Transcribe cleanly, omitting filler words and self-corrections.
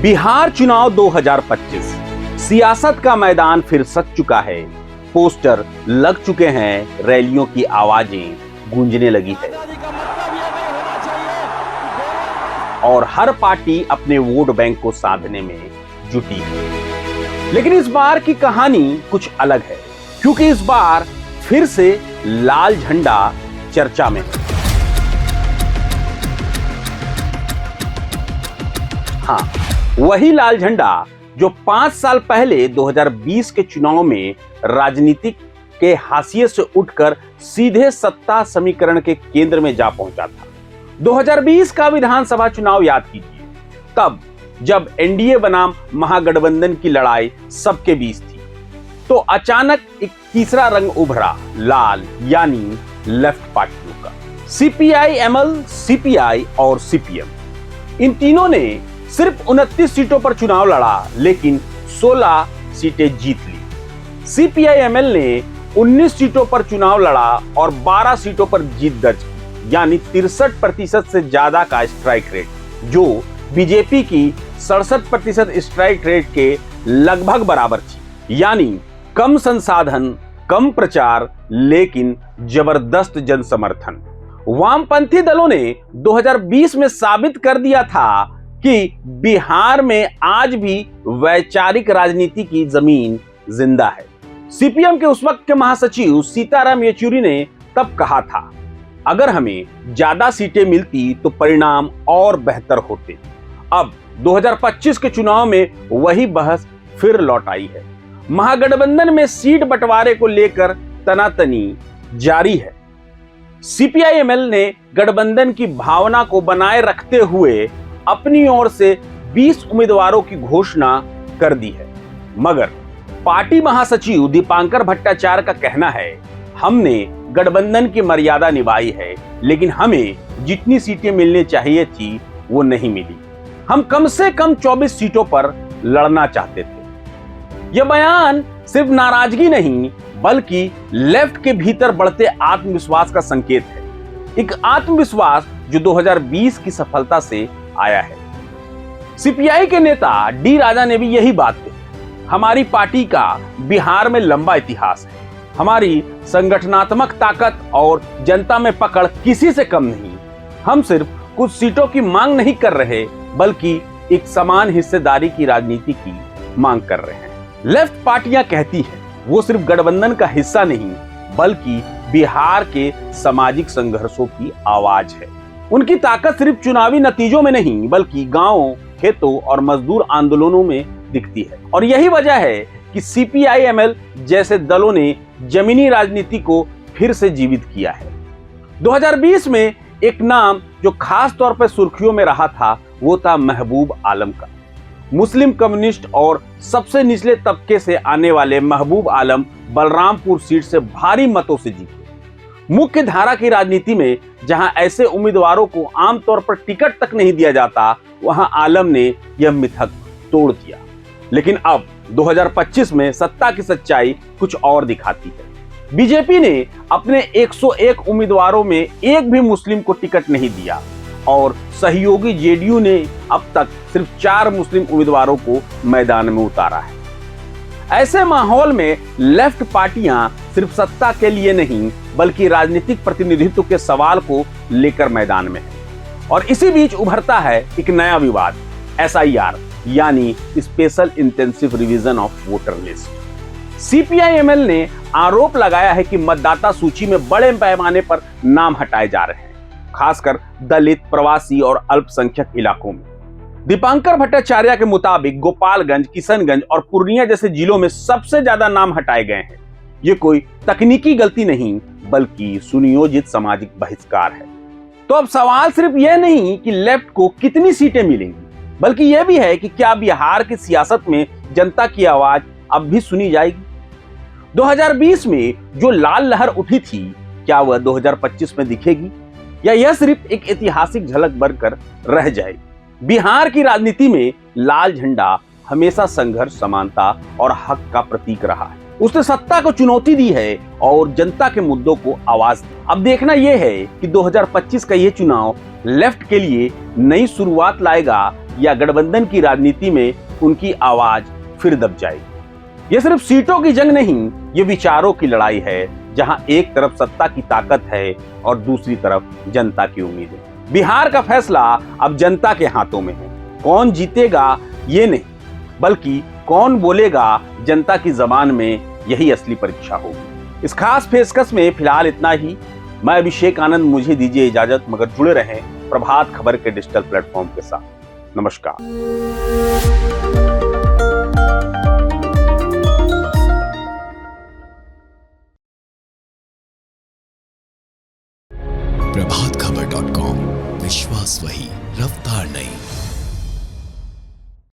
बिहार चुनाव 2025 सियासत का मैदान फिर सज चुका है। पोस्टर लग चुके हैं, रैलियों की आवाजें गूंजने लगी है और हर पार्टी अपने वोट बैंक को साधने में जुटी है। लेकिन इस बार की कहानी कुछ अलग है, क्योंकि इस बार फिर से लाल झंडा चर्चा में है। हाँ, वही लाल झंडा जो 5 साल पहले 2020 के चुनाव में राजनीतिक के हाशिए से उठकर सीधे सत्ता समीकरण के केंद्र में जा पहुंचा था। 2020 का विधानसभा चुनाव याद कीजिए, तब जब एनडीए बनाम महागठबंधन की लड़ाई सबके बीच थी, तो अचानक एक तीसरा रंग उभरा, लाल, यानी लेफ्ट पार्टियों का। सीपीआई एमएल, सीपीआई और सीपीएम, इन तीनों ने सिर्फ 29 सीटों पर चुनाव लड़ा, लेकिन 16 सीटें जीत ली। सीपीआई-एमएल ने 19 सीटों पर चुनाव लड़ा और 12 सीटों पर जीत दर्ज की, यानी 63% से ज्यादा का स्ट्राइक रेट, जो बीजेपी की 67% स्ट्राइक रेट के लगभग बराबर थी। यानी कम संसाधन, कम प्रचार, लेकिन जबरदस्त जनसमर्थन। वामपंथी दलों ने 2020 में साबित कर दिया था कि बिहार में आज भी वैचारिक राजनीति की जमीन जिंदा है। सीपीएम के उस वक्त के महासचिव सीताराम येचुरी ने तब कहा था, अगर हमें ज्यादा सीटें मिलती तो परिणाम और बेहतर होते। अब 2025 के चुनाव में वही बहस फिर लौट आई है। महागठबंधन में सीट बंटवारे को लेकर तनातनी जारी है। सीपीआई-एमएल ने गठबंधन की भावना को बनाए रखते हुए अपनी ओर से 20 उम्मीदवारों की घोषणा कर दी है, मगर पार्टी महासचिव दीपांकर भट्टाचार्य का कहना है, हमने गठबंधन की मर्यादा निभाई है, लेकिन हमें जितनी सीटें मिलनी चाहिए थी वो नहीं मिली। हम कम से कम 24 सीटों पर लड़ना चाहते थे। यह बयान सिर्फ नाराजगी नहीं, बल्कि लेफ्ट के भीतर बढ़ते आत्मविश्वास का संकेत है। एक आत्मविश्वास जो 2020 की सफलता से आया है। सीपीआई के नेता डी राजा ने भी यही बात कही, हमारी पार्टी का बिहार में लंबा इतिहास है, हमारी संगठनात्मक ताकत और जनता में पकड़ किसी से कम नहीं। हम सिर्फ कुछ सीटों की मांग नहीं कर रहे, बल्कि एक समान हिस्सेदारी की राजनीति की मांग कर रहे हैं। लेफ्ट पार्टियां कहती हैं वो सिर्फ गठबंधन का हिस्सा नहीं, बल्कि बिहार के सामाजिक संघर्षों की आवाज है। उनकी ताकत सिर्फ चुनावी नतीजों में नहीं, बल्कि गांवों, खेतों और मजदूर आंदोलनों में दिखती है। और यही वजह है कि सीपीआई-एमएल जैसे दलों ने जमीनी राजनीति को फिर से जीवित किया है। 2020 में एक नाम जो खास तौर पर सुर्खियों में रहा था, वो था महबूब आलम का। मुस्लिम कम्युनिस्ट और सबसे निचले तबके से आने वाले महबूब आलम बलरामपुर सीट से भारी मतों से जीते। मुख्य धारा की राजनीति में जहां ऐसे उम्मीदवारों को आमतौर पर टिकट तक नहीं दिया जाता, वहां आलम ने यह मिथक तोड़ दिया। लेकिन अब 2025 में सत्ता की सच्चाई कुछ और दिखाती है। बीजेपी ने अपने 101 उम्मीदवारों में एक भी मुस्लिम को टिकट नहीं दिया और सहयोगी जेडीयू ने अब तक सिर्फ 4 मुस्लिम उम्मीदवारों को मैदान में उतारा है। ऐसे माहौल में लेफ्ट पार्टियां सिर्फ सत्ता के लिए नहीं, बल्कि राजनीतिक प्रतिनिधित्व के सवाल को लेकर मैदान में है। और इसी बीच उभरता है एक नया विवाद, एसआईआर, यानी special intensive revision of voter list. CPI-ML ने आरोप लगाया है कि मतदाता सूची में बड़े पैमाने पर नाम हटाए जा रहे हैं, खासकर दलित, प्रवासी और अल्पसंख्यक इलाकों में। दीपांकर भट्टाचार्य के मुताबिक गोपालगंज, किशनगंज और पूर्णिया जैसे जिलों में सबसे ज्यादा नाम हटाए गए हैं। ये कोई तकनीकी गलती नहीं, बल्कि सुनियोजित सामाजिक बहिष्कार है। तो अब सवाल सिर्फ यह नहीं कि लेफ्ट को कितनी सीटें मिलेंगी, बल्कि यह भी है कि क्या बिहार की सियासत में जनता की आवाज अब भी सुनी जाएगी। 2020 में जो लाल लहर उठी थी, क्या वह 2025 में दिखेगी, या यह सिर्फ एक ऐतिहासिक झलक बनकर रह जाएगी। बिहार की राजनीति में लाल झंडा हमेशा संघर्ष, समानता और हक का प्रतीक रहा है। उसने सत्ता को चुनौती दी है और जनता के मुद्दों को आवाज दी। अब देखना यह है कि 2025 का यह चुनाव लेफ्ट के लिए नई शुरुआत लाएगा या गठबंधन की राजनीति में उनकी आवाज फिर दब जाएगी। यह सिर्फ सीटों की जंग नहीं, ये विचारों की लड़ाई है, जहां एक तरफ सत्ता की ताकत है और दूसरी तरफ जनता की उम्मीदें। बिहार का फैसला अब जनता के हाथों में है। कौन जीतेगा ये नहीं, बल्कि कौन बोलेगा जनता की जबान में, यही असली परीक्षा होगी। इस खास पेशकश में फिलहाल इतना ही। मैं अभिषेक आनंद, मुझे दीजिए इजाजत, मगर जुड़े रहें प्रभात खबर के डिजिटल प्लेटफॉर्म के साथ। नमस्कार।